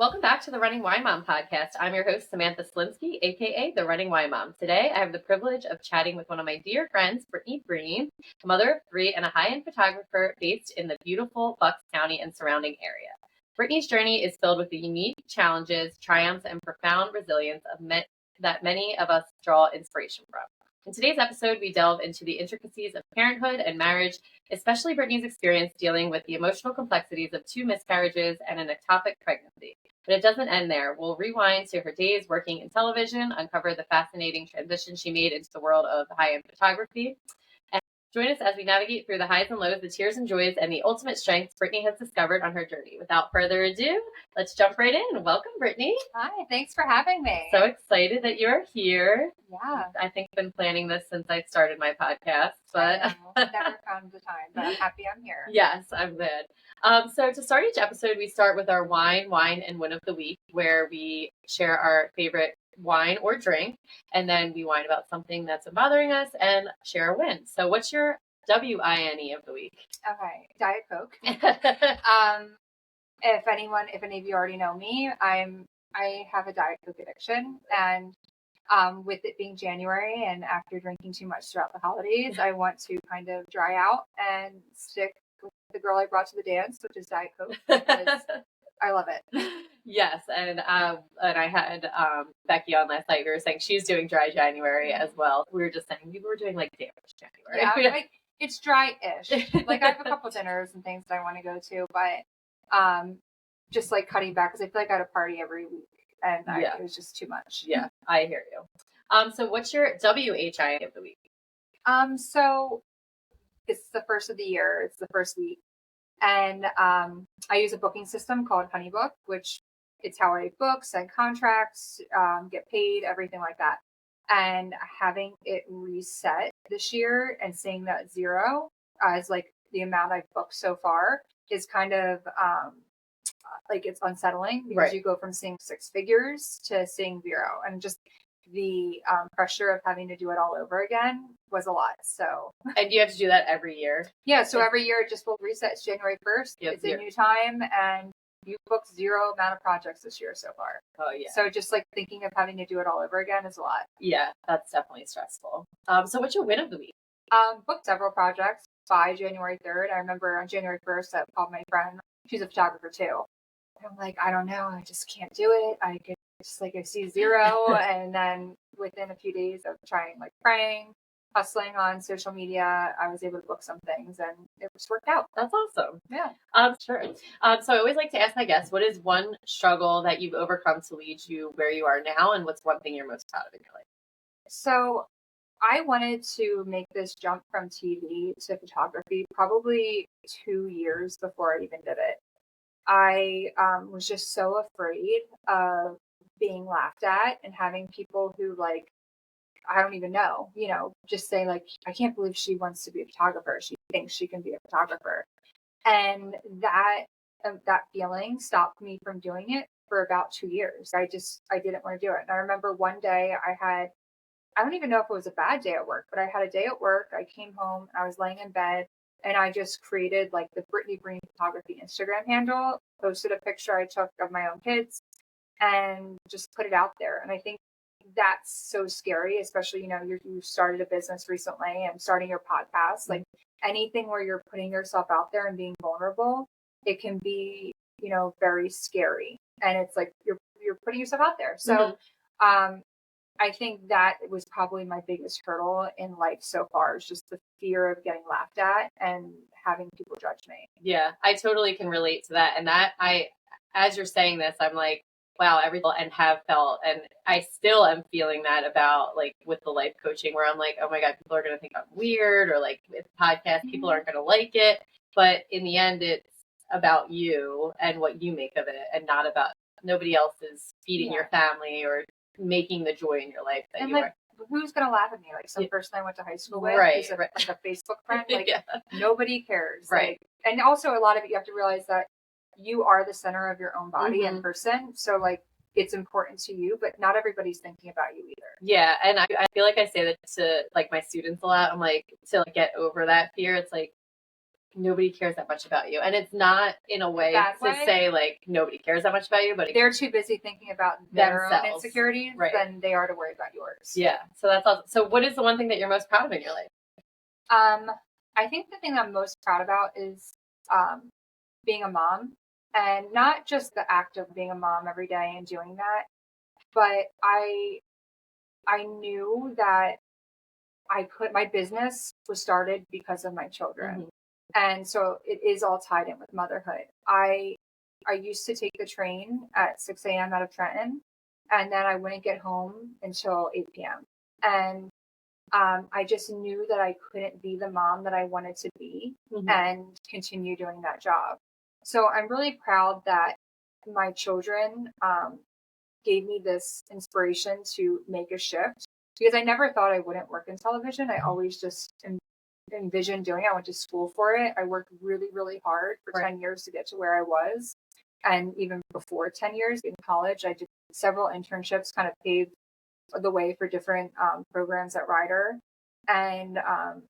Welcome back to the Running Y Mom podcast. I'm your host, Samantha Cieslinski, aka the Running Y Mom. Today, I have the privilege of chatting with one of my dear friends, Brittany Breen, a mother of three and a high-end photographer based in the beautiful Bucks County and surrounding area. Brittany's journey is filled with the unique challenges, triumphs, and profound resilience that many of us draw inspiration from. In today's episode, we delve into the intricacies of parenthood and marriage, especially Brittany's experience dealing with the emotional complexities of 2 miscarriages and an ectopic pregnancy. But it doesn't end there. We'll rewind to her days working in television, uncover the fascinating transition she made into the world of high-end photography, and join us as we navigate through the highs and lows, the tears and joys, and the ultimate strengths Brittany has discovered on her journey. Without further ado, let's jump right in. Welcome, Brittany. Hi, thanks for having me. So excited that you're here. Yeah. I think I've been planning this since I started my podcast, but I never found the time, but I'm happy I'm here. Yes, I'm good. So to start each episode, we start with our wine, and win of the week, where we share our favorite wine or drink, and then we whine about something that's been bothering us and share a win. So what's your WINE of the week? Okay, Diet Coke. If any of you already know me, I have a Diet Coke addiction, and with it being January and after drinking too much throughout the holidays, I want to kind of dry out and stick with the girl I brought to the dance, which is Diet Coke, because I love it. Yes, and I had Becky on last night. We were saying she's doing dry January as well. We were just saying we were doing like damage January. Yeah, like it's dry-ish. Like I have a couple dinners and things that I want to go to, but just like cutting back because I feel like I had a party every week. And it was just too much. Yeah, I hear you. So what's your WHI of the week? So it's the first of the year. It's the first week. And I use a booking system called HoneyBook, which it's how I book, send contracts, get paid, everything like that. And having it reset this year and seeing that 0 as like the amount I've booked so far is kind of like it's unsettling because you go from seeing 6 figures to seeing 0, and just the pressure of having to do it all over again was a lot. So, and you have to do that every year? Yeah. So every year it just will reset. It's January 1st. Yep, it's a new time, and you booked 0 amount of projects this year so far. Oh yeah. So just like thinking of having to do it all over again is a lot. Yeah, that's definitely stressful. So what's your win of the week? Booked several projects by January 3rd. I remember on January 1st I called my friend. She's a photographer too. I'm like, I don't know. I just can't do it. I could just like, I see 0. And then within a few days of trying, like praying, hustling on social media, I was able to book some things and it just worked out. That's awesome. Yeah. Sure. So I always like to ask my guests, what is one struggle that you've overcome to lead you where you are now? And what's one thing you're most proud of in your life? So I wanted to make this jump from TV to photography probably 2 years before I even did it. I was just so afraid of being laughed at and having people who like, I don't even know, just say like, I can't believe she wants to be a photographer. She thinks she can be a photographer. And that feeling stopped me from doing it for about 2 years. I didn't want to do it. And I remember one day I don't even know if it was a bad day at work, but I had a day at work. I came home, I was laying in bed, and I just created like the Brittany Breen photography Instagram handle, posted a picture I took of my own kids, and just put it out there. And I think that's so scary, especially, you started a business recently and starting your podcast, like anything where you're putting yourself out there and being vulnerable, it can be, very scary. And it's like, you're putting yourself out there. So, I think that was probably my biggest hurdle in life so far, is just the fear of getting laughed at and having people judge me. Yeah, I totally can relate to that. And as you're saying this, I'm like, wow, and have felt, and I still am feeling that about like with the life coaching, where I'm like, oh my God, people are going to think I'm weird, or like with the podcast, people aren't going to like it. But in the end, it's about you and what you make of it, and not about nobody else is feeding your family or making the joy in your life that you are. Who's going to laugh at me? Like some person I went to high school with, right, like a Facebook friend, like nobody cares. Right. Like, and also a lot of it, you have to realize that you are the center of your own body and person. So like, it's important to you, but not everybody's thinking about you either. Yeah. And I feel like I say that to like my students a lot. I'm like, to like, get over that fear. It's like, nobody cares that much about you. And it's not in a way to say like nobody cares that much about you, but they're too busy thinking about their own insecurities than they are to worry about yours. Yeah. So that's awesome. So what is the one thing that you're most proud of in your life? I think the thing I'm most proud about is being a mom, and not just the act of being a mom every day and doing that, but I knew that my business was started because of my children. Mm-hmm. And so it is all tied in with motherhood. I used to take the train at 6 a.m. out of Trenton, and then I wouldn't get home until 8 p.m. And I just knew that I couldn't be the mom that I wanted to be and continue doing that job. So I'm really proud that my children gave me this inspiration to make a shift, because I never thought I wouldn't work in television. I always just envisioned doing it. I went to school for it. I worked really, really hard for 10 years to get to where I was. And even before 10 years in college, I did several internships, kind of paved the way for different programs at Ryder. And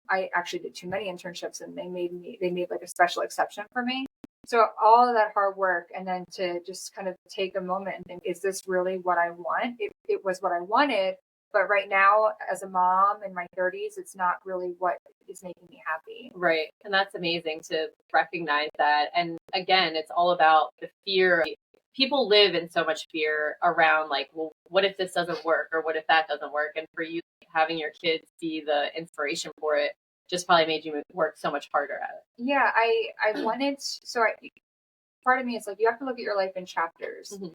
I actually did too many internships, and they made like a special exception for me. So all of that hard work, and then to just kind of take a moment and think, is this really what I want? It was what I wanted, but right now as a mom in my 30s, it's not really what is making me happy. Right. And that's amazing to recognize that. And again, it's all about the fear. People live in so much fear around like, well, what if this doesn't work? Or what if that doesn't work? And for you, having your kids be the inspiration for it just probably made you work so much harder at it. Yeah, I wanted, part of me is like, you have to look at your life in chapters. Mm-hmm.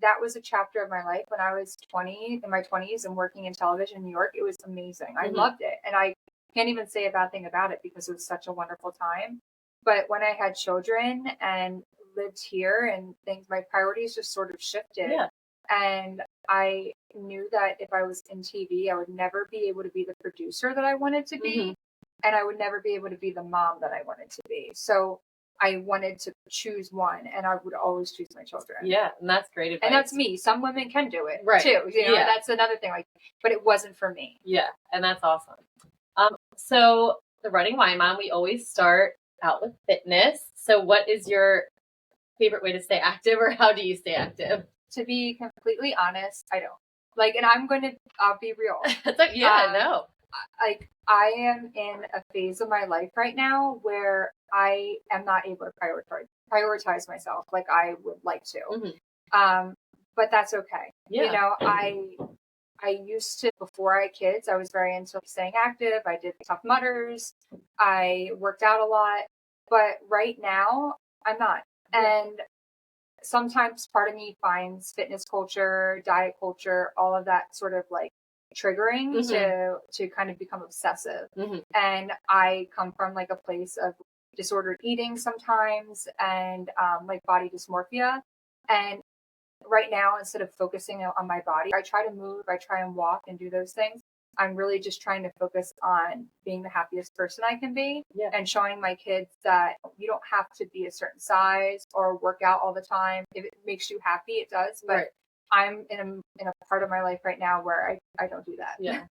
That was a chapter of my life when I was in my 20s and working in television in New York. It was amazing. I loved it. And I can't even say a bad thing about it because it was such a wonderful time. But when I had children and lived here and things, my priorities just sort of shifted. Yeah. And I knew that if I was in TV, I would never be able to be the producer that I wanted to be. Mm-hmm. And I would never be able to be the mom that I wanted to be. So I wanted to choose one, and I would always choose my children. Yeah, and that's great advice. And that's me. Some women can do it too. You know, that's another thing. Like, but it wasn't for me. Yeah, and that's awesome. So the Running Y Mom, we always start out with fitness. So what is your favorite way to stay active, or how do you stay active? To be completely honest, I don't. Like, and I'll be real. It's like, no. Like, I am in a phase of my life right now where I am not able to prioritize myself like I would like to. Mm-hmm. But that's okay. Yeah. You know, I used to, before I had kids, I was very into staying active. I did Tough Mudders. I worked out a lot. But right now, I'm not. Yeah. And sometimes part of me finds fitness culture, diet culture, all of that sort of like triggering to kind of become obsessive. Mm-hmm. And I come from like a place of disordered eating sometimes, and like body dysmorphia. And right now, instead of focusing on my body, I try to move, I try and walk and do those things. I'm really just trying to focus on being the happiest person I can be, and showing my kids that you don't have to be a certain size or work out all the time. If it makes you happy, it does. But I'm in a part of my life right now where I don't do that. Yeah.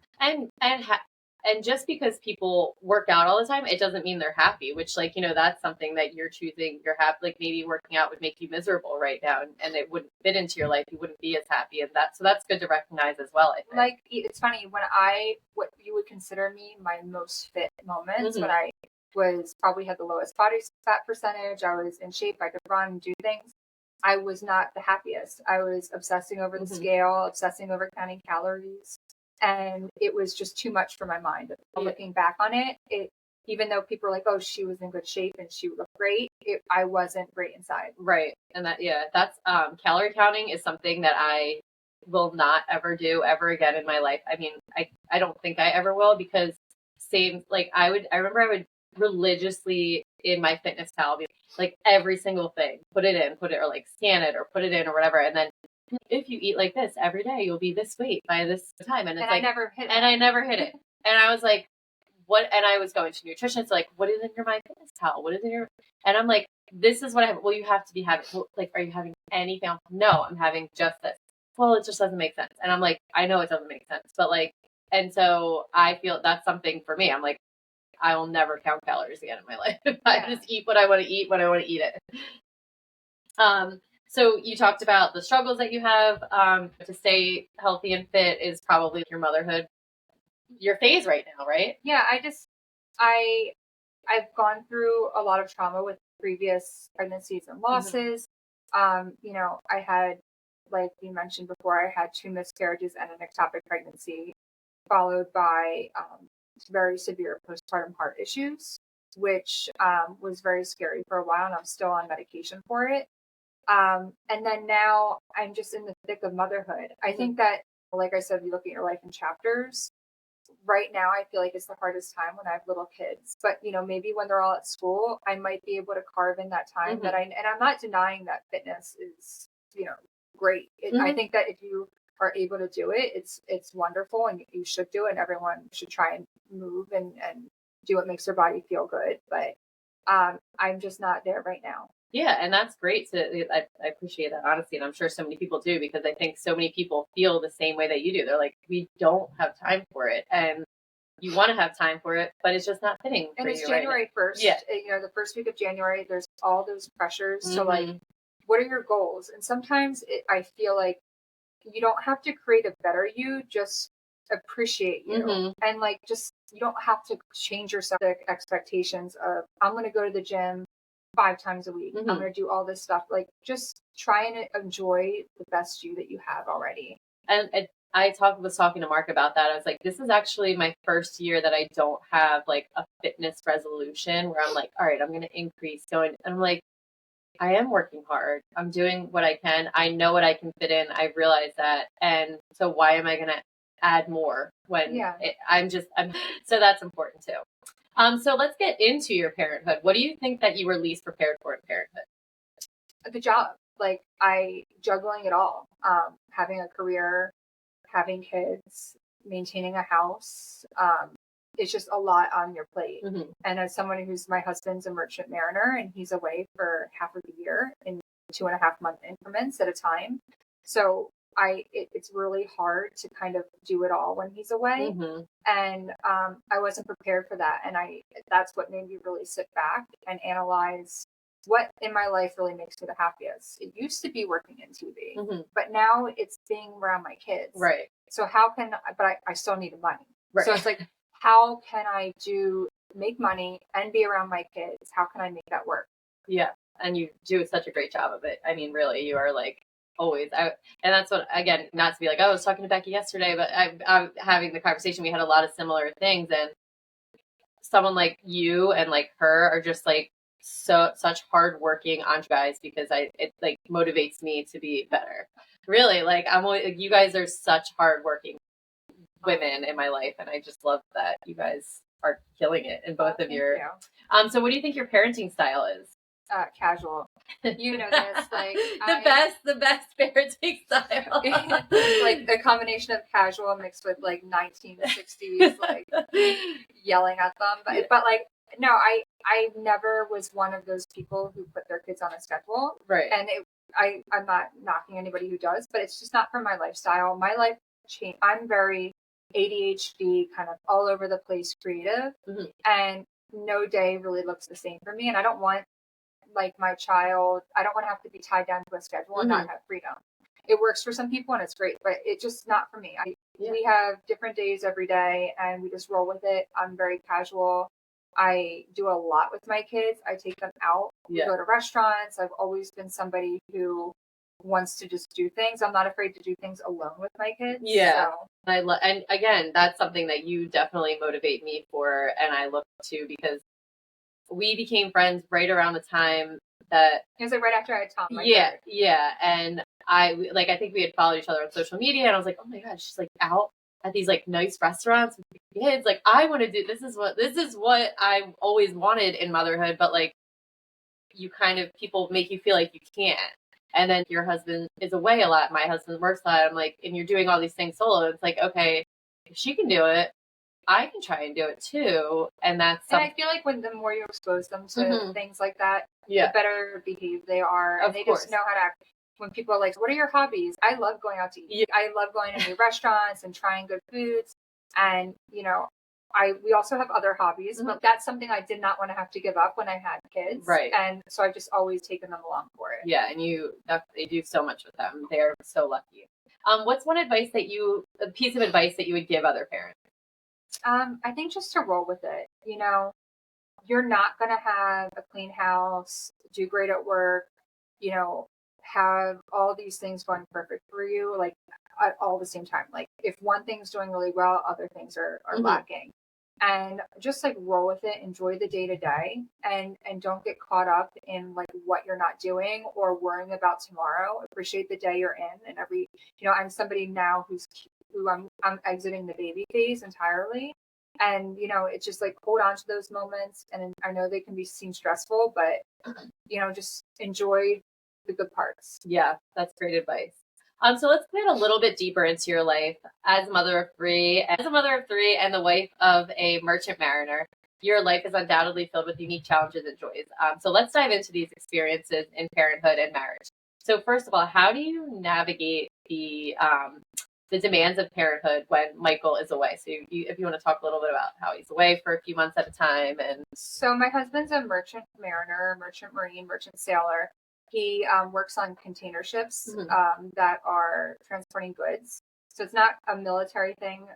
And just because people work out all the time, it doesn't mean they're happy, which, like, you know, that's something that you're choosing. You're happy. Like, maybe working out would make you miserable right now, and it wouldn't fit into your life. You wouldn't be as happy as that. So that's good to recognize as well, I think. Like, it's funny, when what you would consider me my most fit moments, when I was probably had the lowest body fat percentage, I was in shape, I could run and do things, I was not the happiest. I was obsessing over the scale, obsessing over counting calories. And it was just too much for my mind. Looking back on it, even though people were like, "Oh, she was in good shape and she looked great," I wasn't great inside. Right, and that's calorie counting is something that I will not ever do ever again in my life. I mean, I don't think I ever will, because I remember I would religiously in my fitness pal be like every single thing, put it or like scan it or put it in or whatever, and then if you eat like this every day, you'll be this weight by this time. And it's like, I never hit it. And I never hit it. And I was like, what? And I was going to nutritionists, like, what is in your My Fitness Pal? What is in your, and I'm like, this is what I have. Well, you have to be having, like, are you having anything else? No, I'm having just this. Well, it just doesn't make sense. And I'm like, I know it doesn't make sense, but like, and so I feel that's something for me. I'm like, I will never count calories again in my life. I just eat what I want to eat when I want to eat it. So you talked about the struggles that you have to stay healthy and fit is probably your motherhood, your phase right now, right? Yeah, I've gone through a lot of trauma with previous pregnancies and losses. I had, like you mentioned before, I had 2 miscarriages and an ectopic pregnancy, followed by very severe postpartum heart issues, which was very scary for a while, and I'm still on medication for it. And then now I'm just in the thick of motherhood. I think that, like I said, you look at your life in chapters. Right now, I feel like it's the hardest time when I have little kids. But, maybe when they're all at school, I might be able to carve in that time and I'm not denying that fitness is, great. I think that if you are able to do it, it's wonderful and you should do it. And everyone should try and move and do what makes their body feel good. But I'm just not there right now. Yeah, and that's great. I appreciate that honesty, and I'm sure so many people do, because I think so many people feel the same way that you do. They're like, we don't have time for it, and you want to have time for it, but it's just not fitting. And it's January 1st. Yeah, the first week of January, there's all those pressures. So like, what are your goals? And sometimes I feel like you don't have to create a better you, just appreciate you, and like just you don't have to change your expectations of I'm going to go to the gym 5 times a week. I'm going to do all this stuff. Like, just try and enjoy the best you that you have already. And I was talking to Mark about that. I was like, this is actually my first year that I don't have like a fitness resolution where I'm like, all right, I'm going to increase going. And I'm like, I am working hard. I'm doing what I can. I know what I can fit in. I realize that. And so why am I going to add more when so that's important too. So let's get into your parenthood. What do you think that you were least prepared for in parenthood? The job, like juggling it all, having a career, having kids, maintaining a house. It's just a lot on your plate. And as someone who's, my husband's a merchant mariner and he's away for half of the year in 2.5 month increments at a time. So it's really hard to kind of do it all when he's away. And I wasn't prepared for that. And that's what made me really sit back and analyze what in my life really makes me the happiest. It used to be working in TV, but now it's being around my kids. Right. So but I still need money. Right. So it's like, how can I make money and be around my kids? How can I make that work? Yeah. And you do such a great job of it. I mean, really, you are like, always. And that's what, again, not to be like, I was talking to Becky yesterday, but I'm having the conversation. We had a lot of similar things, and someone like you and like her are just like such hardworking guys, because it like motivates me to be better. Really, like you guys are such hardworking women in my life, and I just love that you guys are killing it in both of your. So what do you think your parenting style is? Casual. You know this, like the best parenting style. Like a combination of casual mixed with like 1960s, like yelling at them. But like, no, I never was one of those people who put their kids on a schedule. Right. And I'm not knocking anybody who does, but it's just not for my lifestyle. My life changed. I'm very ADHD, kind of all over the place creative, and no day really looks the same for me. And I don't want, like, my child, I don't want to have to be tied down to a schedule and not have freedom. It works for some people and it's great, but it's just not for me. We have different days every day and we just roll with it. I'm very casual. I do a lot with my kids. I take them out. We go to restaurants. I've always been somebody who wants to just do things. I'm not afraid to do things alone with my kids. Yeah. So. And again, that's something that you definitely motivate me for, and I look to, because we became friends right around the time that it was like right after I had Tom. Yeah. And I think we had followed each other on social media, and I was like, oh my God, she's like out at these like nice restaurants with kids. Like, I want to do this is what I've always wanted in motherhood, but like people make you feel like you can't. And then your husband is away a lot. My husband works a lot. I'm like, and you're doing all these things solo. It's like, okay, if she can do it, I can try and do it too. And that's I feel like the more you expose them to things like that, the better behaved they are. And they just know how to act. When people are like, what are your hobbies? I love going out to eat. I love going to new restaurants and trying good foods. And, we also have other hobbies, but that's something I did not want to have to give up when I had kids. Right. And so I've just always taken them along for it. Yeah, and they do so much with them. They're so lucky. What's one a piece of advice that you would give other parents? I think just to roll with it. You're not going to have a clean house, do great at work, have all these things going perfect for you, like at all the same time. Like if one thing's doing really well, other things are lacking. And just like roll with it, enjoy the day to day, and don't get caught up in like what you're not doing or worrying about tomorrow. Appreciate the day you're in, and I'm somebody now who I'm exiting the baby phase entirely. And, it's just like hold on to those moments. And I know they can seem stressful, but, just enjoy the good parts. Yeah, that's great advice. So let's get a little bit deeper into your life as a mother of three. As a mother of three and the wife of a merchant mariner, your life is undoubtedly filled with unique challenges and joys. So let's dive into these experiences in parenthood and marriage. So first of all, how do you navigate the demands of parenthood when Michael is away? So if you want to talk a little bit about how he's away for a few months at a time. So my husband's a merchant mariner, merchant marine, merchant sailor. He works on container ships that are transporting goods. So it's not a military thing,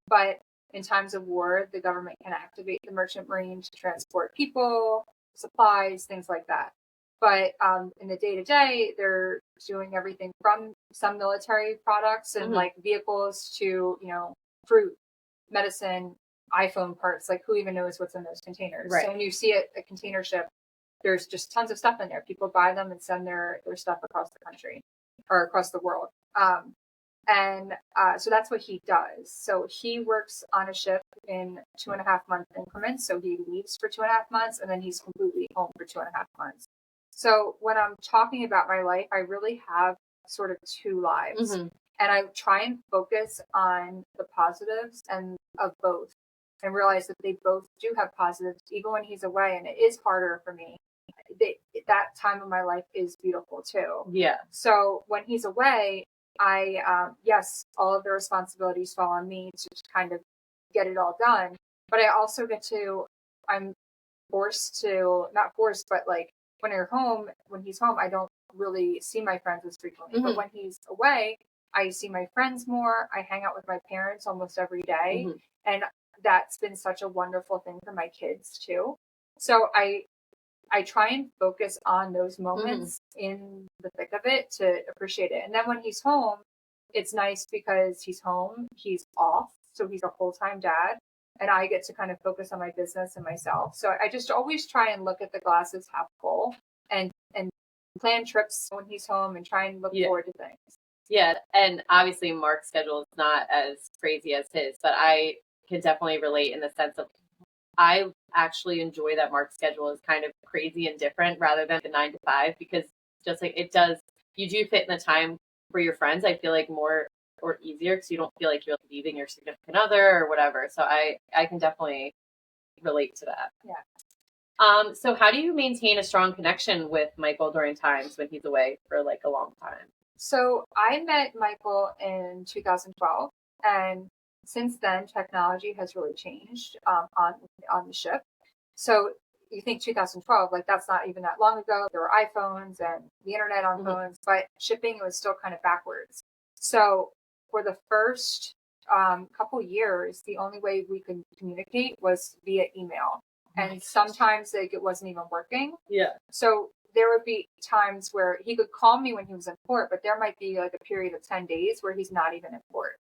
but in times of war, the government can activate the merchant marine to transport people, supplies, things like that. But in the day-to-day, they're doing everything from some military products and like vehicles to, fruit, medicine, iPhone parts. Like who even knows what's in those containers? Right. So when you see a container ship, there's just tons of stuff in there. People buy them and send their stuff across the country or across the world. So that's what he does. So he works on a ship in 2.5 month increments. So he leaves for 2.5 months and then he's completely home for 2.5 months. So when I'm talking about my life, I really have sort of two lives. And I try and focus on the positives and of both and realize that they both do have positives, even when he's away. And it is harder for me. That time of my life is beautiful too. Yeah. So when he's away, yes, all of the responsibilities fall on me to kind of get it all done. But I also I'm forced to, not forced, but like when he's home, I don't really see my friends as frequently. But when he's away, I see my friends more. I hang out with my parents almost every day. And that's been such a wonderful thing for my kids too. So I try and focus on those moments in the thick of it to appreciate it. And then when he's home, it's nice because he's home, he's off. So he's a full-time dad and I get to kind of focus on my business and myself. So I just always try and look at the glasses half full and plan trips when he's home and try and look forward to things. Yeah. And obviously Mark's schedule is not as crazy as his, but I can definitely relate in the sense of I actually enjoy that Mark's schedule is kind of crazy and different rather than the 9 to 5, because just like you do fit in the time for your friends. I feel like more or easier because you don't feel like you're leaving your significant other or whatever. So I can definitely relate to that. Yeah. So how do you maintain a strong connection with Michael during times when he's away for like a long time? So I met Michael in 2012 and since then, technology has really changed on the ship. So you think 2012, like that's not even that long ago. There were iPhones and the internet on phones, but shipping was still kind of backwards. So for the first couple years, the only way we could communicate was via email. And sometimes like it wasn't even working. Yeah. So there would be times where he could call me when he was in port, but there might be like a period of 10 days where he's not even in port.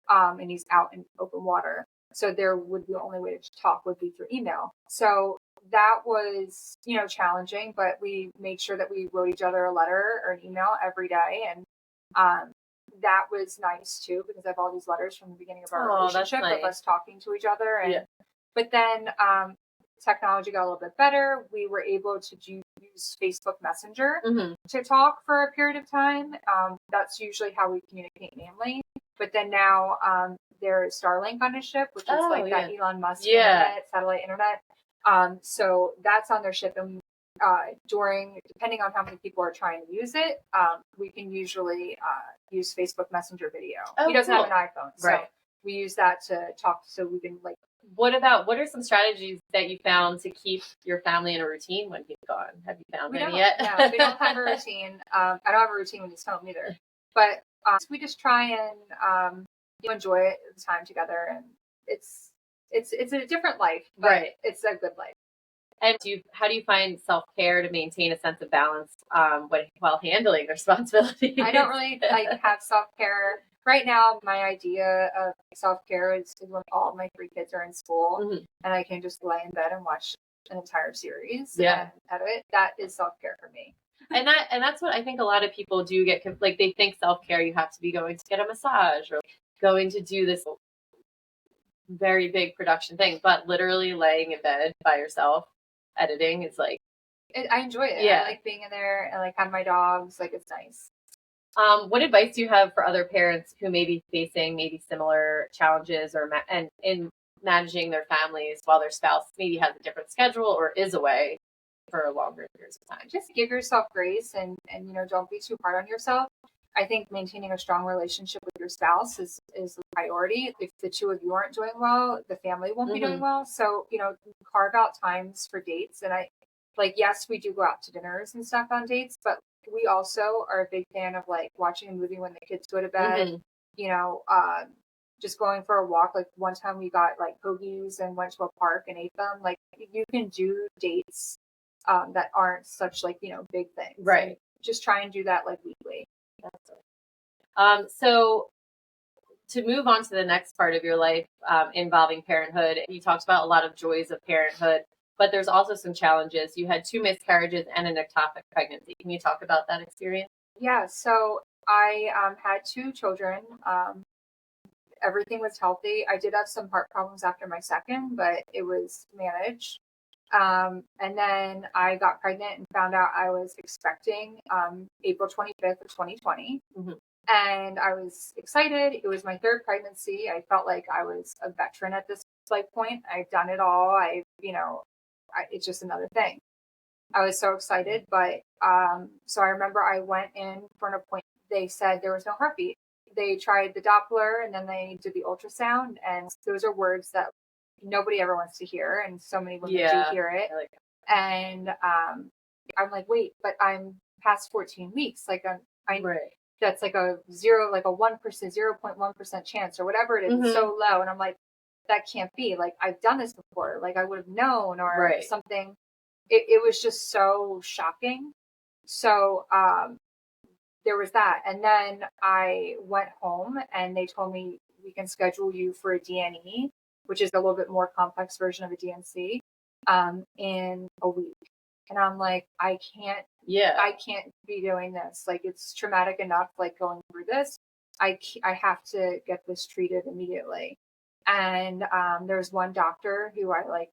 And he's out in open water. So there would be the only way to talk would be through email. So that was, challenging, but we made sure that we wrote each other a letter or an email every day. And that was nice too, because I have all these letters from the beginning of our relationship of us talking to each other. And but then technology got a little bit better. We were able to use Facebook Messenger to talk for a period of time. That's usually how we communicate mainly. But then now there's Starlink on his ship, which is that Elon Musk satellite internet. So that's on their ship. And depending on how many people are trying to use it, we can usually use Facebook Messenger video. He doesn't have an iPhone. So we use that to talk so we can what are some strategies that you found to keep your family in a routine when he's gone? Have you found any yet? No, we don't have a routine. I don't have a routine when he's home either. But we just try and enjoy it, the time together, and it's a different life, but right. It's a good life. And how do you find self-care to maintain a sense of balance while handling the responsibilities? I don't really have self-care. Right now, my idea of self-care is when all my 3 kids are in school and I can just lay in bed and watch an entire series and edit. That is self-care for me. And that's what I think a lot of people do get, like they think self-care, you have to be going to get a massage or going to do this very big production thing, but literally laying in bed by yourself editing is like, I enjoy it. I like being in there and have my dogs. It's nice. What advice do you have for other parents who may be facing similar challenges and in managing their families while their spouse maybe has a different schedule or is away for longer periods of time? Just give yourself grace and don't be too hard on yourself. I think maintaining a strong relationship with your spouse is the priority. If the 2 of you aren't doing well, the family won't be doing well. So, carve out times for dates. And yes, we do go out to dinners and stuff on dates, but we also are a big fan of watching a movie when the kids go to bed, just going for a walk. One time we got hoagies and went to a park and ate them. You can do dates that aren't such big things. Right. And just try and do that weekly. So to move on to the next part of your life involving parenthood, you talked about a lot of joys of parenthood, but there's also some challenges. You had 2 miscarriages and an ectopic pregnancy. Can you talk about that experience? Yeah, so I had 2 children. Everything was healthy. I did have some heart problems after my second, but it was managed. And then I got pregnant and found out I was expecting April 25th of 2020. And I was excited. It was my 3rd pregnancy. I felt like I was a veteran at this point. I've done it all. It's just another thing. I was so excited, but so I remember I went in for an appointment. They said there was no heartbeat. They tried the Doppler and then they did the ultrasound, and those are words that nobody ever wants to hear, and so many women do hear it. And I'm like, wait, but I'm past 14 weeks. That's a 1%, 0.1% chance or whatever it is. It's so low. And I'm like, that can't be. I've done this before. I would have known or something. It was just so shocking. So there was that. And then I went home and they told me we can schedule you for a D&E, which is a little bit more complex version of a D&C, in a week. And I'm like, I can't be doing this. It's traumatic enough, going through this. I have to get this treated immediately. And there's one doctor who I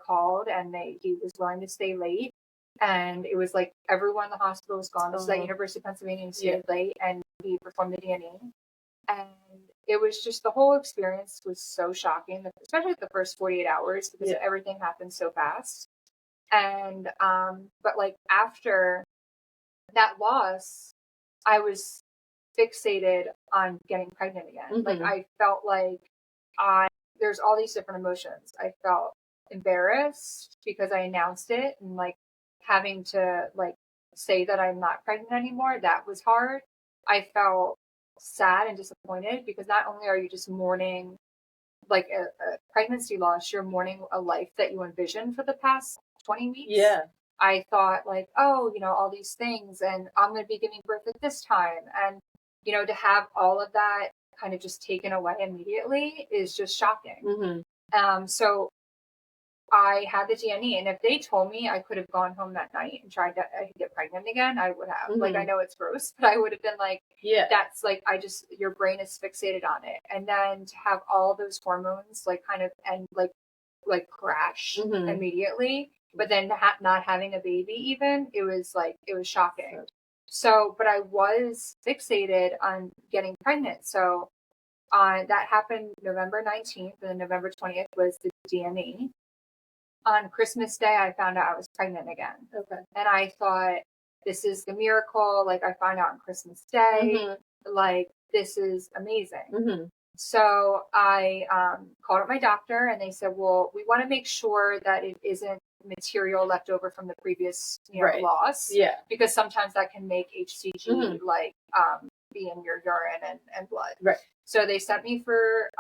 called and he was willing to stay late. And it was everyone in the hospital was gone. This is at University of Pennsylvania, and stayed late, and he performed the D&E. And it was just, the whole experience was so shocking, especially the first 48 hours, because everything happened so fast. And but after that loss, I was fixated on getting pregnant again. I felt there's all these different emotions. I felt embarrassed because I announced it, and having to say that I'm not pregnant anymore, that was hard. I felt sad and disappointed because not only are you just mourning a pregnancy loss, you're mourning a life that you envisioned for the past 20 weeks. Yeah. I thought all these things, and I'm going to be giving birth at this time. And, to have all of that kind of just taken away immediately is just shocking. So I had the D&E, and if they told me I could have gone home that night and tried to get pregnant again, I would have. I know it's gross, but I would have been that's your brain is fixated on it. And then to have all those hormones kind of and crash immediately, but then not having a baby even, it was shocking. So, but I was fixated on getting pregnant. So that happened November 19th, and then November 20th was the D&E. On Christmas Day, I found out I was pregnant again. Okay. And I thought, this is the miracle. I find out on Christmas Day. This is amazing. So I called up my doctor, and they said, well, we want to make sure that it isn't material left over from the previous Right. loss, Yeah. because sometimes that can make HCG be in your urine and blood. Right. So they sent me for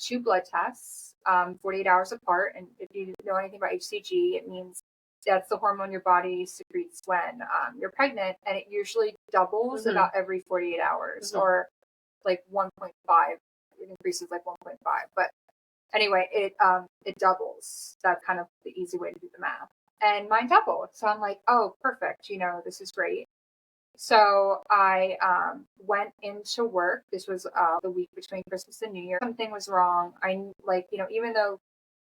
2 blood tests, 48 hours apart. And if you know anything about HCG, it means that's the hormone your body secretes when you're pregnant, and it usually doubles about every 48 hours, or like 1.5. It increases like 1.5. But anyway, it doubles. That's kind of the easy way to do the math. And mine doubled. So I'm like, oh, perfect. This is great. So I went into work. This was the week between Christmas and New Year. Something was wrong. Even though,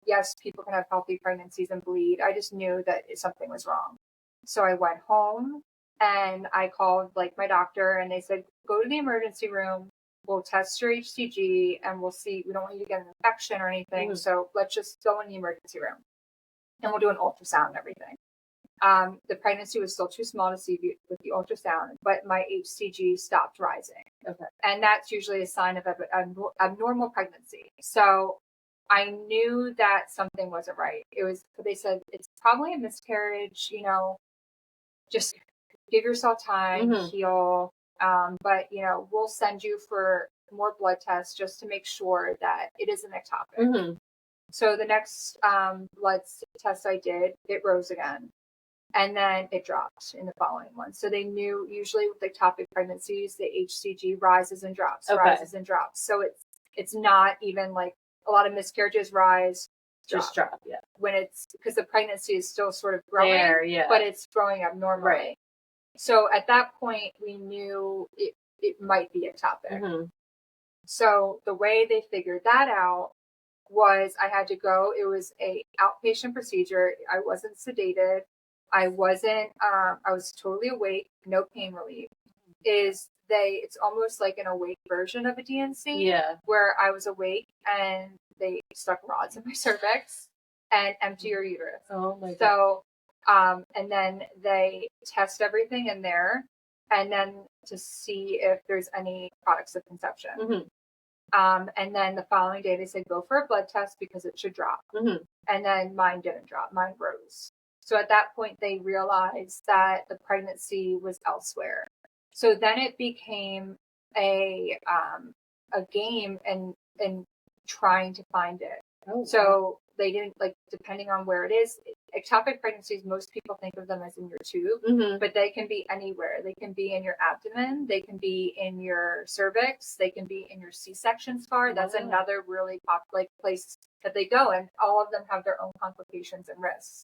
yes, people can have healthy pregnancies and bleed, I just knew that something was wrong. So I went home and I called my doctor, and they said, go to the emergency room. We'll test your HCG and we'll see. We don't want you to get an infection or anything. So let's just go in the emergency room and we'll do an ultrasound and everything. The pregnancy was still too small to see with the ultrasound, but my HCG stopped rising. Okay. And that's usually a sign of abnormal pregnancy. So I knew that something wasn't right. They said, it's probably a miscarriage, just give yourself time, heal. But we'll send you for more blood tests just to make sure that it isn't ectopic. So the next blood test I did, it rose again. And then it dropped in the following one. So they knew usually with ectopic pregnancies, the HCG rises and drops, rises and drops. So it's not even like a lot of miscarriages rise, just drop. Yeah. When it's because the pregnancy is still sort of growing, but it's growing abnormally. Right. So at that point, we knew it might be ectopic. So the way they figured that out was I had to go. It was a outpatient procedure. I wasn't sedated. I was totally awake, no pain relief. It's almost like an awake version of a DNC, where I was awake and they stuck rods in my cervix and empty your uterus. Oh my God. So, and then they test everything in there, and then to see if there's any products of conception. And then the following day they said, go for a blood test because it should drop. And then mine didn't drop, mine rose. So at that point, they realized that the pregnancy was elsewhere. So then it became a game and trying to find it. Oh, so they didn't depending on where it is. Ectopic pregnancies, most people think of them as in your tube, but they can be anywhere. They can be in your abdomen. They can be in your cervix. They can be in your C-section scar. That's another really place that they go, and all of them have their own complications and risks.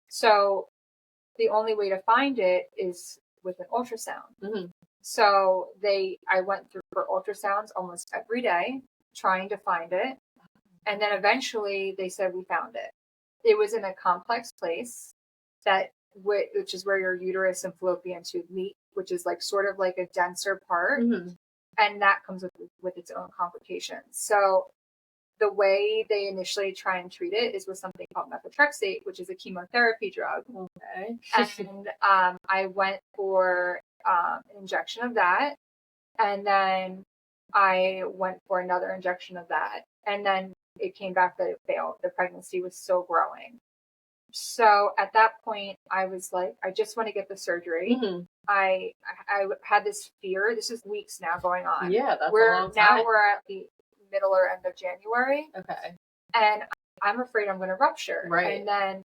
So the only way to find it is with an ultrasound. So I went through for ultrasounds almost every day trying to find it. And then eventually they said, we found it. It was in a complex place which is where your uterus and fallopian tube meet, which is sort of like a denser part. And that comes with its own complications. So the way they initially try and treat it is with something called methotrexate, which is a chemotherapy drug. Okay. And I went for an injection of that. And then I went for another injection of that. And then it came back that it failed. The pregnancy was still growing. So at that point, I was like, I just want to get the surgery. I had this fear. This is weeks now going on. Yeah, that's a long time. Now we're at the middle or end of January. Okay. And I'm afraid I'm going to rupture. Right. And then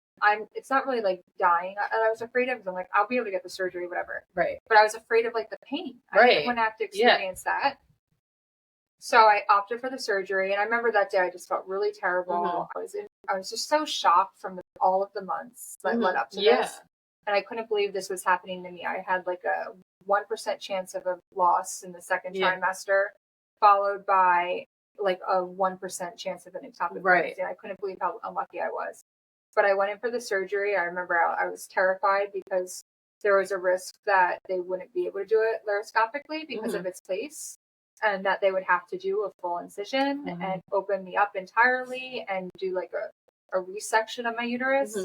it's not really dying. I was afraid of it. I'm like, I'll be able to get the surgery, whatever. Right. But I was afraid of the pain. I wouldn't have to experience that. So I opted for the surgery. And I remember that day I just felt really terrible. I was just so shocked from all of the months that led up to this. And I couldn't believe this was happening to me. I had a 1% chance of a loss in the second trimester, followed by a 1% chance of an ectopic pregnancy. I couldn't believe how unlucky I was. But I went in for the surgery. I remember I was terrified because there was a risk that they wouldn't be able to do it laparoscopically because of its place, and that they would have to do a full incision and open me up entirely and do a resection of my uterus.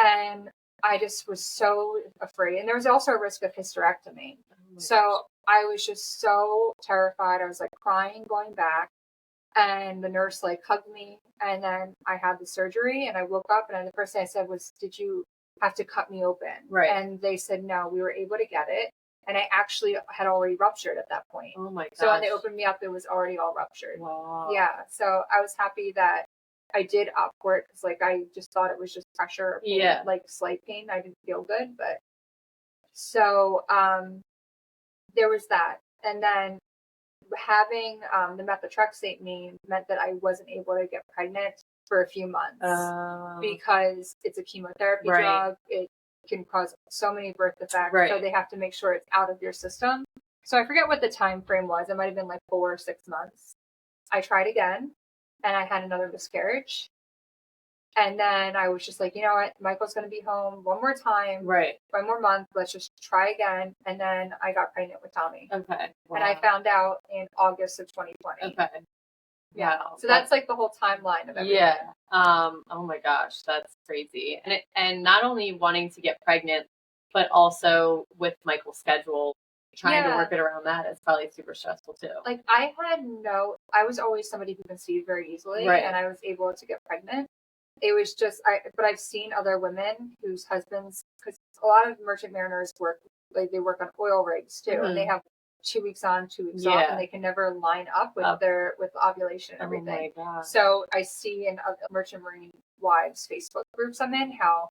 And I just was so afraid. And there was also a risk of hysterectomy. So I was just so terrified. I was crying going back. and the nurse like hugged me, and then I had the surgery, and I woke up, and the first thing I said was, "Did you have to cut me open?" Right. And they said, "No, we were able to get it." And I actually had already ruptured at that point. Oh my gosh. So when they opened me up, it was already all ruptured. Wow. Yeah. So I was happy that I did opt for it, because like I just thought it was just pressure, pain, like slight pain. I didn't feel good, but so there was that. And then having the methotrexate meant that I wasn't able to get pregnant for a few months, because it's a chemotherapy drug. It can cause so many birth defects, so they have to make sure it's out of your system. So I forget what the time frame was. It might have been like 4 or 6 months. I tried again, and I had another miscarriage. And then I was just like, you know what, Michael's going to be home one more time, one more month. Let's just try again. And then I got pregnant with Tommy. Okay. Wow. And I found out in August of 2020. Okay. Yeah. Wow. So that's like the whole timeline of everything. Yeah. Oh my gosh, that's crazy. And not only wanting to get pregnant, but also with Michael's schedule, trying to work it around that is probably super stressful too. Like I was always somebody who conceived very easily, and I was able to get pregnant. It was just, but I've seen other women whose husbands, because a lot of merchant mariners they work on oil rigs too, and they have 2 weeks on, 2 weeks off, and they can never line up with with ovulation and everything. Oh my God. So I see in merchant marine wives Facebook groups I'm in how,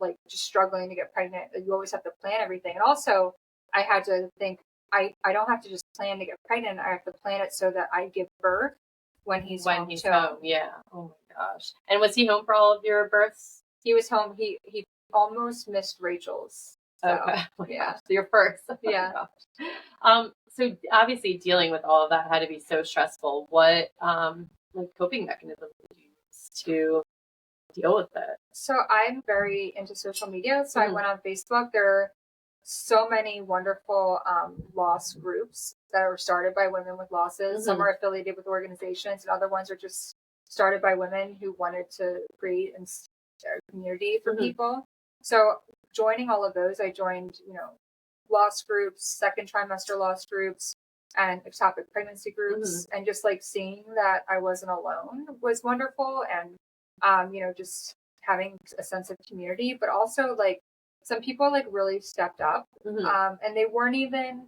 like just struggling to get pregnant, you always have to plan everything. And also I had to think, I don't have to just plan to get pregnant. I have to plan it so that I give birth when he's home. Yeah. Oh my gosh. And was he home for all of your births? He was home. He almost missed Rachel's. So, okay. Oh yeah. Gosh. So your first. Yeah. So obviously dealing with all of that had to be so stressful. What like coping mechanisms did you use to deal with it? So I'm very into social media. So I went on Facebook. There are so many wonderful loss groups that are started by women with losses. Some are affiliated with organizations, and other ones are just started by women who wanted to create a community for people. So joining all of those, I joined, loss groups, second trimester loss groups, and ectopic pregnancy groups, and just like seeing that I wasn't alone was wonderful. And just having a sense of community, but also like some people like really stepped up, and they weren't even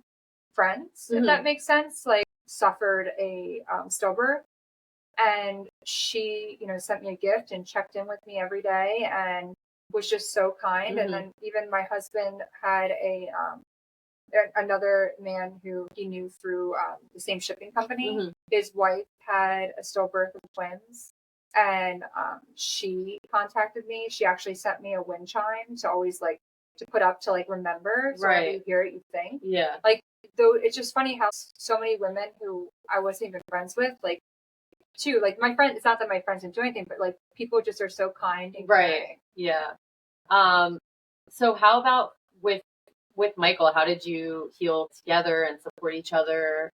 friends, if that makes sense. Like suffered a stillbirth, and she, sent me a gift and checked in with me every day and was just so kind. And then even my husband had another man who he knew through the same shipping company. His wife had a stillbirth of twins. And she contacted me. She actually sent me a wind chime to always like to put up to like remember. So when you hear it, you think. Yeah. Like, though it's just funny how so many women who I wasn't even friends with, like, too, like my friend. It's not that my friends didn't do anything, but like people just are so kind. And caring. Yeah. So how about with Michael? How did you heal together and support each other?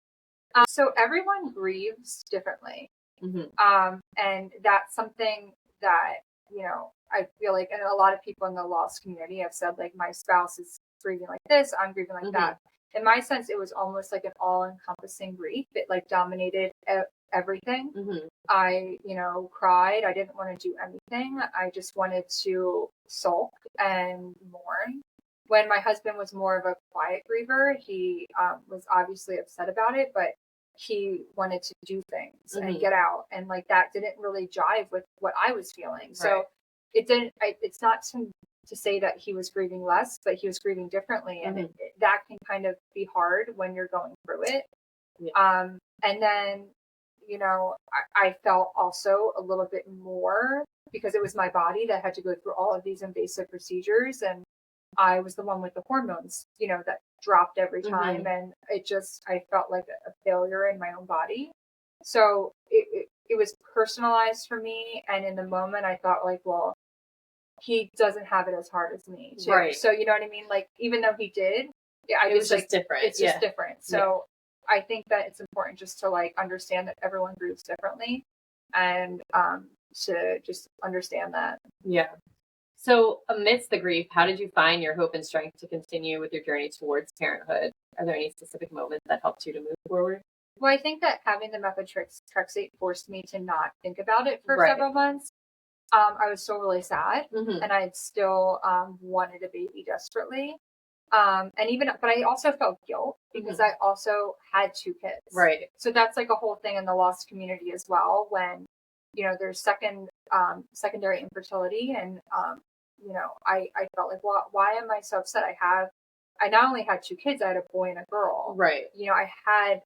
So everyone grieves differently. And that's something that, I feel like, and a lot of people in the loss community have said, like, my spouse is grieving like this, I'm grieving like that. In my sense, it was almost like an all-encompassing grief. It like dominated everything. I, cried. I didn't want to do anything. I just wanted to sulk and mourn. When my husband was more of a quiet griever, he was obviously upset about it, but he wanted to do things and get out, and like that didn't really jive with what I was feeling. So it didn't. It's not to say that he was grieving less, but he was grieving differently, and that can kind of be hard when you're going through it. And then I felt also a little bit more because it was my body that had to go through all of these invasive procedures, and I was the one with the hormones, that dropped every time. And I felt like a failure in my own body. So it was personalized for me. And in the moment I thought like, well, he doesn't have it as hard as me too. Right. So you know what I mean? Like, even though he did, it was just different. It's just different. So I think that it's important just to like understand that everyone grieves differently, and to just understand that. Yeah. So amidst the grief, how did you find your hope and strength to continue with your journey towards parenthood? Are there any specific moments that helped you to move forward? Well, I think that having the methotrexate forced me to not think about it for Right. several months. I was still really sad, and I still wanted a baby desperately. But I also felt guilt because I also had 2 kids. Right. So that's like a whole thing in the lost community as well. When there's secondary infertility, and I felt like, well, why am I so upset? I not only had 2 kids, I had a boy and a girl. Right. I had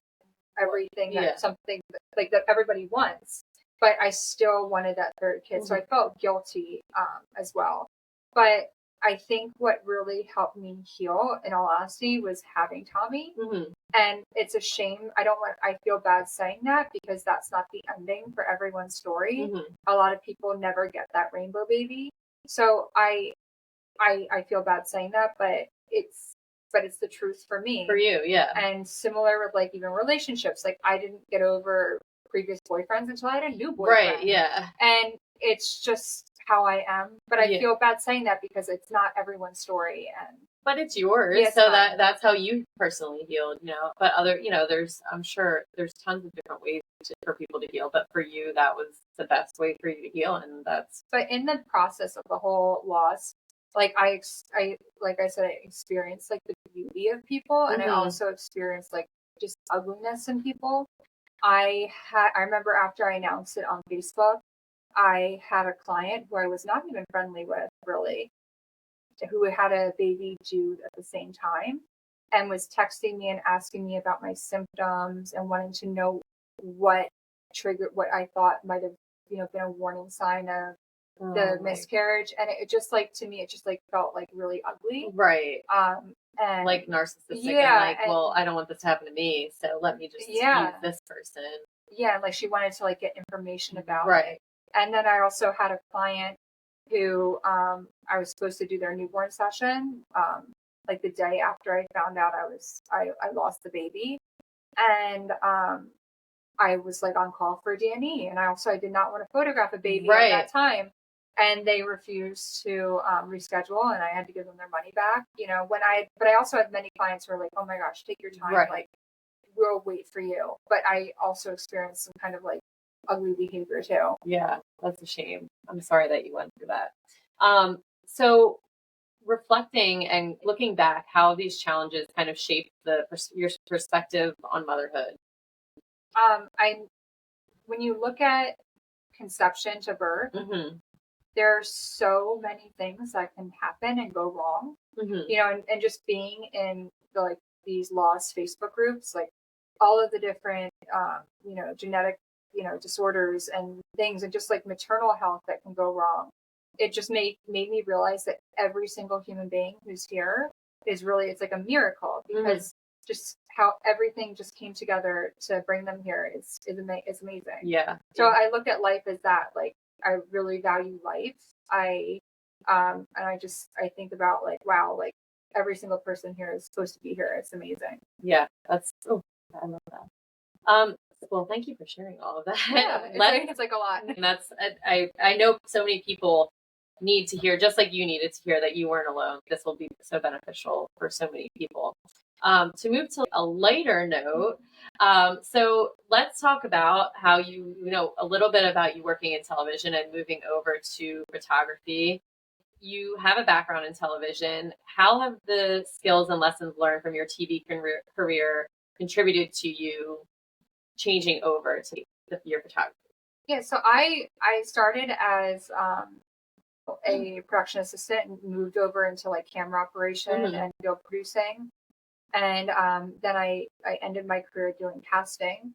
everything something like that everybody wants, but I still wanted that 3rd kid. So I felt guilty as well. But I think what really helped me heal, in all honesty, was having Tommy. And it's a shame. I feel bad saying that because that's not the ending for everyone's story. A lot of people never get that rainbow baby. So I feel bad saying that, but it's the truth for me. For you, yeah. And similar with like even relationships, like I didn't get over previous boyfriends until I had a new boyfriend. Right, yeah. And it's just how I am. But I feel bad saying that because it's not everyone's story, but it's yours. So that's how you personally healed, But I'm sure there's tons of different ways for people to heal, but for you that was the best way for you to heal, and that's. But in the process of the whole loss, like I said, I experienced like the beauty of people, and I also experienced like just ugliness in people. I remember after I announced it on Facebook, I had a client who I was not even friendly with, really, who had a baby due at the same time, and was texting me and asking me about my symptoms and wanting to know what I thought might have been a warning sign of the miscarriage. And it just like, to me, it just like felt like really ugly. Right. And like narcissistic, and well, I don't want this to happen to me, so let me just use this person. Yeah, like she wanted to like get information about it. And then I also had a client who I was supposed to do their newborn session like the day after I found out I lost the baby. And I was like on call for D&E, and I did not want to photograph a baby at that time. And they refused to reschedule, and I had to give them their money back. But I also had many clients who were like, "Oh my gosh, take your time. Like, we'll wait for you." But I also experienced some kind of like ugly behavior too. Yeah, that's a shame. I'm sorry that you went through that. So reflecting and looking back, how these challenges kind of shaped your perspective on motherhood. When you look at conception to birth, there are so many things that can happen and go wrong. And just being in these lost Facebook groups, like all of the different genetic disorders and things, and just like maternal health that can go wrong. It just made me realize that every single human being who's here is really, it's like a miracle, because just how everything just came together to bring them here is amazing. Yeah. So I look at life as that. Like, I really value life. And I think about like, wow, like every single person here is supposed to be here. It's amazing. Yeah, I love that. Well, thank you for sharing all of that. Yeah, it's like a lot. And that's, I know so many people need to hear, just like you needed to hear, that you weren't alone. This will be so beneficial for so many people. To move to a lighter note, so let's talk about how a little bit about you working in television and moving over to photography. You have a background in television. How have the skills and lessons learned from your TV career contributed to you changing over to your photography? Yeah, so I started as a production assistant and moved over into like camera operation and video producing. And then I ended my career doing casting,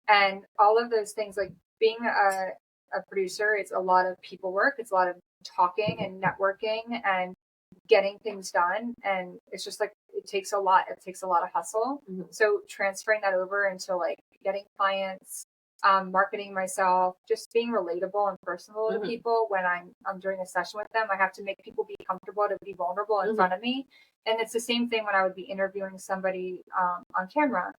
and all of those things. Like, being a producer, it's a lot of people work. It's a lot of talking and networking and getting things done. And it's just like, it takes a lot. It takes a lot of hustle. So transferring that over into like getting clients, marketing myself, just being relatable and personable to people when I'm doing a session with them. I have to make people be comfortable to be vulnerable in front of me. And it's the same thing when I would be interviewing somebody on camera.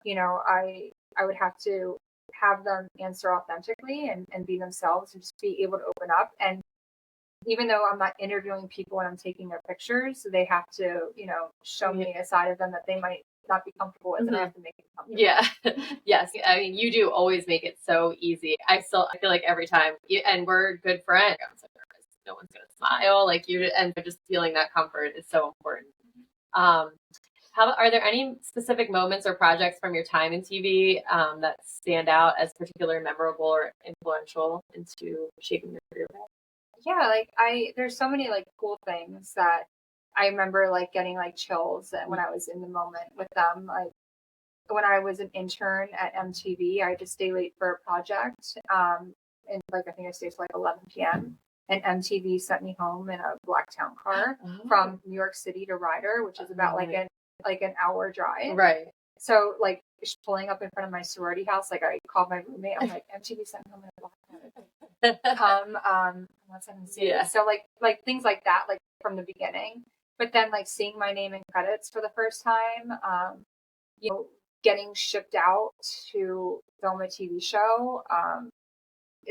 I would have to have them answer authentically and be themselves and just be able to open up. And even though I'm not interviewing people when I'm taking their pictures, they have to, show me a side of them that they might not be comfortable with, and I have to make it comfortable. Yeah. Yes. I mean, you do always make it so easy. I feel like every time, and we're good friends. I'm so nervous. No one's going to smile like you, and just feeling that comfort is so important. Are there any specific moments or projects from your time in TV that stand out as particularly memorable or influential into shaping your career path? Yeah, like there's so many like cool things that I remember like getting like chills when I was in the moment with them. Like when I was an intern at MTV, I had to stay late for a project. And like I think I stayed till like 11 p.m. And MTV sent me home in a Blacktown car from New York City to Ryder, which is about like an hour drive. Right. So like pulling up in front of my sorority house, like I called my roommate. I'm like, MTV sent me home in a Blacktown. Let's have them see. Yeah. So like things like that, like from the beginning. But then like seeing my name in credits for the first time, getting shipped out to film a TV show,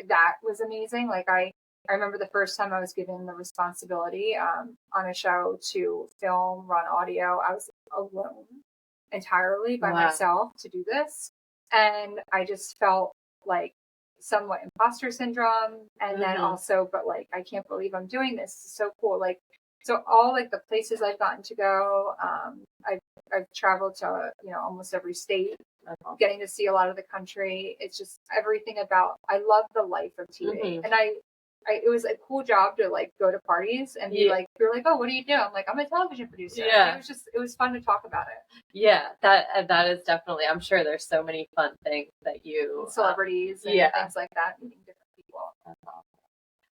that was amazing. Like I remember the first time I was given the responsibility on a show to film, run audio. I was alone entirely by myself to do this. And I just felt like somewhat imposter syndrome. And then also, but like, I can't believe I'm doing this. It's so cool. Like, so all like the places I've gotten to go, I've traveled to, almost every state, getting to see a lot of the country. It's just everything about, I love the life of TV. And it was a cool job to like go to parties and be like, you're like, oh, what do you do? I'm like, I'm a television producer. Yeah. It was fun to talk about it. Yeah, that is definitely, I'm sure there's so many fun things that you. Celebrities and things like that, meeting different people. That's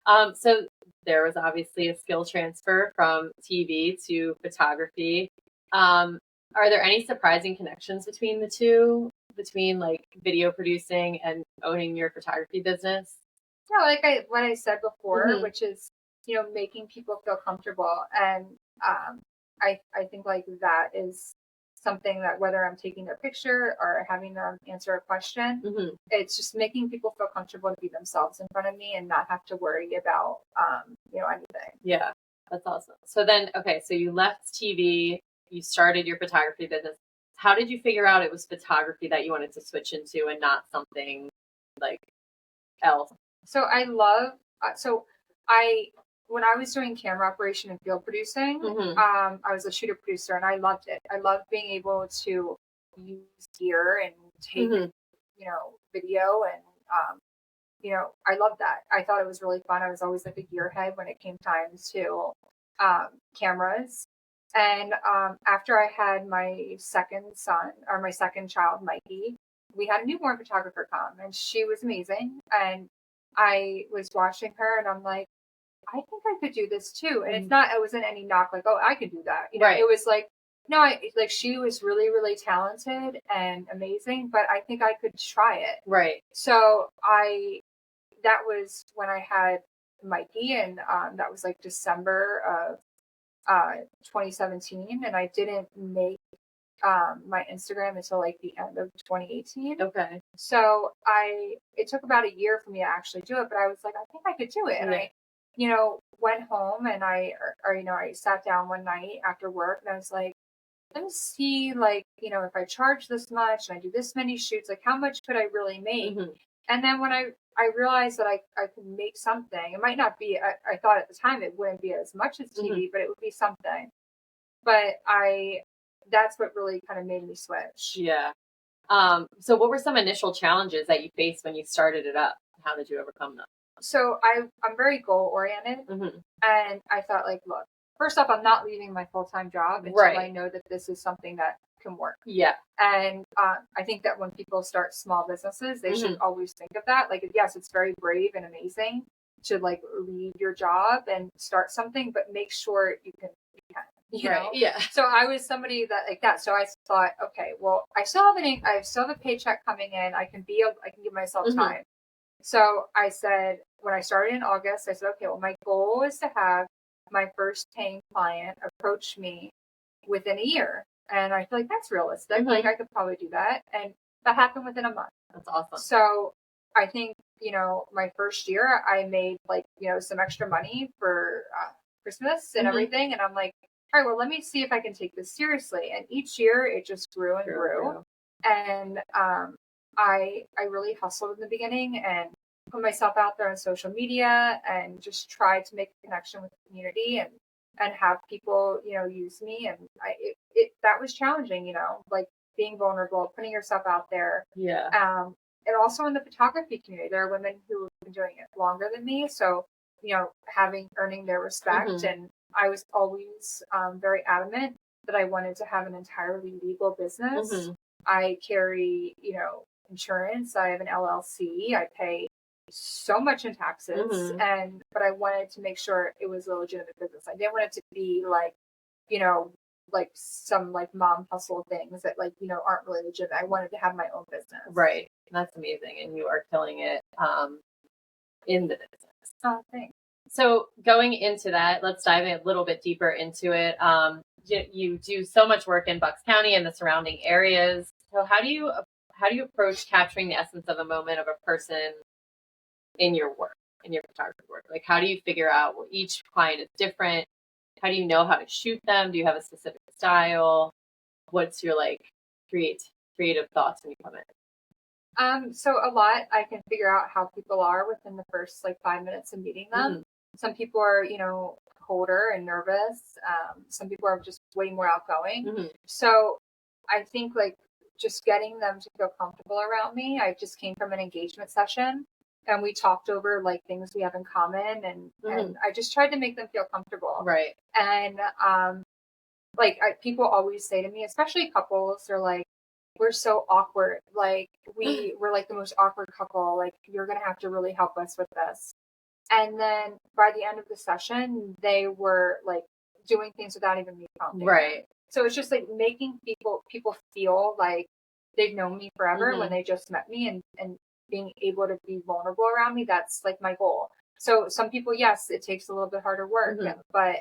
awesome. So there was obviously a skill transfer from TV to photography. Are there any surprising connections between the two, between like video producing and owning your photography business? Yeah, like what I said before, which is, making people feel comfortable. And I think like that is something that whether I'm taking a picture or having them answer a question, it's just making people feel comfortable to be themselves in front of me and not have to worry about, anything. Yeah, that's awesome. So then, okay, so you left TV, you started your photography business. How did you figure out it was photography that you wanted to switch into and not something like else? So when I was doing camera operation and field producing, I was a shooter producer and I loved it. I loved being able to use gear and take, video and, I loved that. I thought it was really fun. I was always like a gearhead when it came time to cameras. And after I had my second child, Mikey, we had a newborn photographer come and she was amazing. And I was watching her and I'm like, I think I could do this too. And it wasn't any knock like, oh, I could do that. It was like, no, she was really, really talented and amazing, but I think I could try it. Right. So that was when I had Mikey and that was like December of 2017. And I didn't make my Instagram until like the end of 2018. Okay. So it took about a year for me to actually do it, but I was like, I think I could do it. And I, went home and I sat down one night after work and I was like, let me see, like, if I charge this much and I do this many shoots, like how much could I really make? And then when I realized that I could make something, it might not be, I thought at the time it wouldn't be as much as TV, but it would be something. But that's what really kind of made me switch. Yeah. So what were some initial challenges that you faced when you started it up? How did you overcome them? So I'm very goal oriented, and I thought like, look, first off, I'm not leaving my full-time job until I know that this is something that can work. Yeah. And I think that when people start small businesses, they should always think of that. Like, yes, it's very brave and amazing to like leave your job and start something, but make sure you can. You know? Yeah. So I was somebody that like that. So I thought, okay, well, I still have a paycheck coming in. I can give myself time. So I said, when I started in August, I said, okay, well, my goal is to have my first paying client approach me within a year. And I feel like that's realistic. Like I could probably do that. And that happened within a month. That's awesome. So I think, my first year I made like, some extra money for Christmas and everything. And I'm like, all right, well, let me see if I can take this seriously. And each year it just grew and grew. And I really hustled in the beginning and put myself out there on social media and just tried to make a connection with the community and have people, use me. And that was challenging, like being vulnerable, putting yourself out there. Yeah. And also in the photography community, there are women who have been doing it longer than me. So, earning their respect. Mm-hmm. And I was always very adamant that I wanted to have an entirely legal business. Mm-hmm. I carry, insurance. I have an LLC. I pay so much in taxes, Mm-hmm. but I wanted to make sure it was a legitimate business. I didn't want it to be like, like some like mom hustle things that aren't really legitimate. I wanted to have my own business. Right. That's amazing. And you are killing it in the business. Oh, thanks. So going into that, let's dive a little bit deeper into it. You do so much work in Bucks County and the surrounding areas. So how do you approach capturing the essence of a moment of a person in your work, in your photography work? Like, how do you figure out each client is different? How do you know how to shoot them? Do you have a specific style? What's your creative thoughts when you come in? So a lot I can figure out how people are within the first 5 minutes of meeting them. Mm-hmm. Some people are, colder and nervous. Some people are just way more outgoing. Mm-hmm. So I think just getting them to feel comfortable around me. I just came from an engagement session and we talked over things we have in common and I just tried to make them feel comfortable. Right. And people always say to me, especially couples, they're like, we're so awkward. We're the most awkward couple. You're going to have to really help us with this. And then by the end of the session, they were doing things without even me prompting. Right. So it's just making people feel like they've known me forever when they just met me and being able to be vulnerable around me. That's my goal. So some people, yes, it takes a little bit harder work, but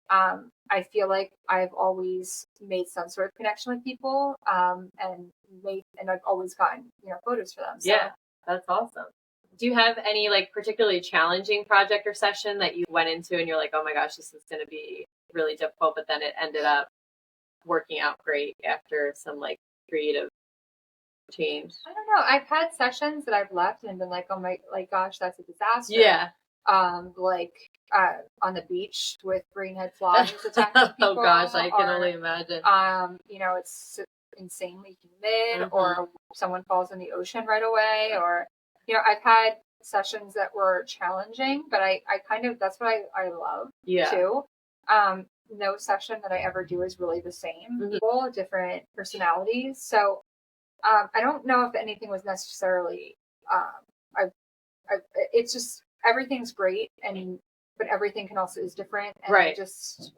I feel like I've always made some sort of connection with people, and I've always gotten, photos for them. So. Yeah, that's awesome. Do you have any particularly challenging project or session that you went into and you're like, oh my gosh, this is going to be really difficult, but then it ended up working out great after some creative change? I don't know. I've had sessions that I've left and been like, oh my, gosh, that's a disaster. Yeah. On the beach with greenhead flies attacking people. Oh gosh, I can only imagine. It's insanely humid, or someone falls in the ocean right away, or I've had sessions that were challenging, but I kind of that's what I love too. No session that I ever do is really the same. People, different personalities, so I don't know if anything was necessarily. It's just. Everything's great, but everything is different, and I just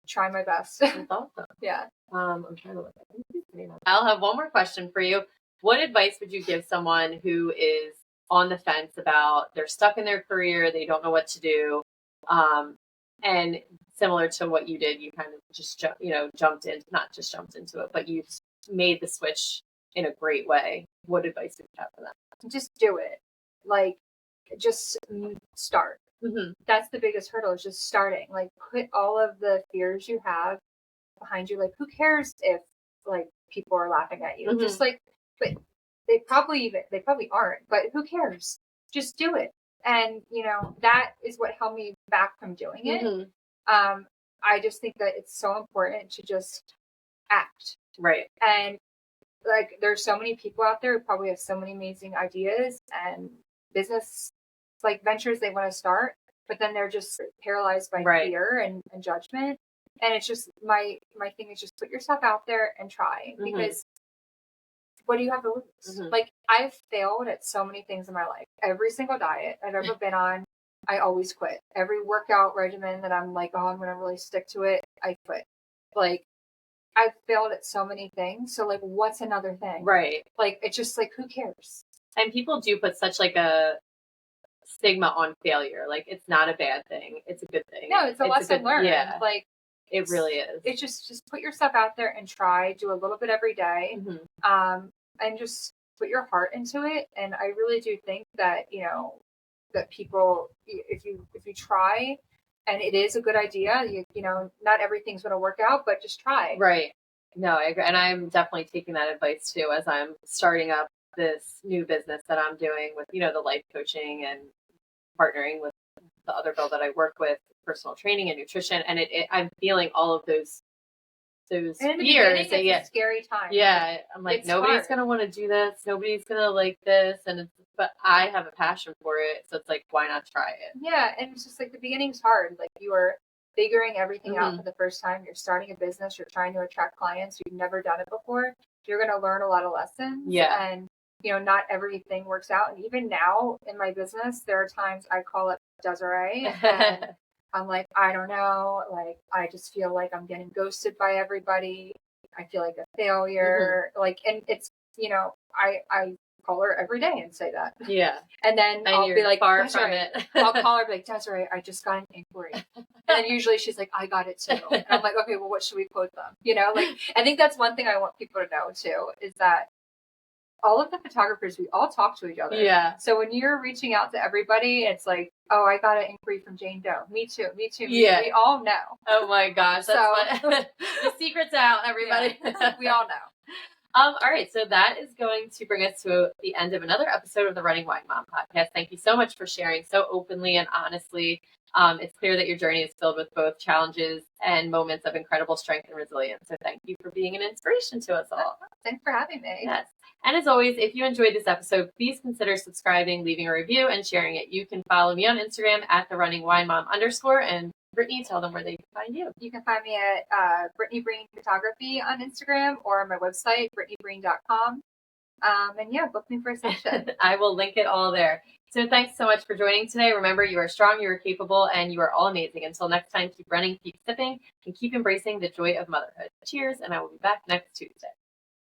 try my best. That's awesome. Yeah. I'm trying to look at it. I'll have one more question for you. What advice would you give someone who is on the fence about they're stuck in their career, they don't know what to do, and similar to what you did, you kind of just jumped into it, but you made the switch in a great way. What advice would you have for them? Just do it. Just start. That's the biggest hurdle, is just starting. Put all of the fears you have behind you. Who cares if people are laughing at you? Just but they probably aren't, but who cares? Just do it. And that is what held me back from doing it. I just think that it's so important to just act. Right. And there's so many people out there who probably have so many amazing ideas and business ventures they want to start, but then they're just paralyzed by fear and judgment. And it's just my thing is just put yourself out there and try, because what do you have to lose? I've failed at so many things in my life. Every single diet I've ever been on, I always quit. Every workout regimen that I'm oh, I'm gonna really stick to it, I quit. I've failed at so many things, so what's another thing? Right. It's just who cares? And people do put such a stigma on failure. It's not a bad thing. It's a good thing. No, it's a lesson learned. Yeah. It really is. It's just put yourself out there and try, do a little bit every day. And just put your heart into it. And I really do think that, that people, if you try And it is a good idea. You know, not everything's going to work out, but just try. Right. No, I agree. And I'm definitely taking that advice too, as I'm starting up this new business that I'm doing with, the life coaching and partnering with the other girl that I work with, personal training and nutrition. And I'm feeling all of those fears. It's a scary time. Yeah. I'm like, nobody's going to want to do this. Nobody's going to like this. But I have a passion for it. So it's like, why not try it? Yeah. And it's just like the beginning's hard. Like you are figuring everything out for the first time. You're starting a business. You're trying to attract clients. You've never done it before. You're going to learn a lot of lessons. Yeah. And, not everything works out. And even now in my business, there are times I call it Desiree. And I'm like, I don't know. Like, I just feel like I'm getting ghosted by everybody. I feel like a failure. Like, and it's, I call her every day and say that. Yeah. And then I'll be like, far from it. I'll call her and be like, Desiree, I just got an inquiry. And then usually she's like, I got it too. And I'm like, okay, well, what should we quote them? I think that's one thing I want people to know too, is that all of the photographers, we all talk to each other. Yeah. So when you're reaching out to everybody, it's like, oh, I got an inquiry from Jane Doe. Me too. Yeah. We all know. Oh my gosh. That's the secret's out, everybody. Yeah. We all know. All right. So that is going to bring us to the end of another episode of the Running Wine Mom podcast. Thank you so much for sharing so openly and honestly. It's clear that your journey is filled with both challenges and moments of incredible strength and resilience. So thank you for being an inspiration to us all. Thanks for having me. Yes. And as always, if you enjoyed this episode, please consider subscribing, leaving a review, and sharing it. You can follow me on Instagram at @therunningwinemom_. And Brittany, tell them where they can find you. You can find me at Brittany Breen Photography on Instagram or on my website, brittanybreen.com. And yeah, book me for a session. I will link it all there. So thanks so much for joining today. Remember, you are strong, you are capable, and you are all amazing. Until next time, keep running, keep sipping, and keep embracing the joy of motherhood. Cheers, and I will be back next Tuesday.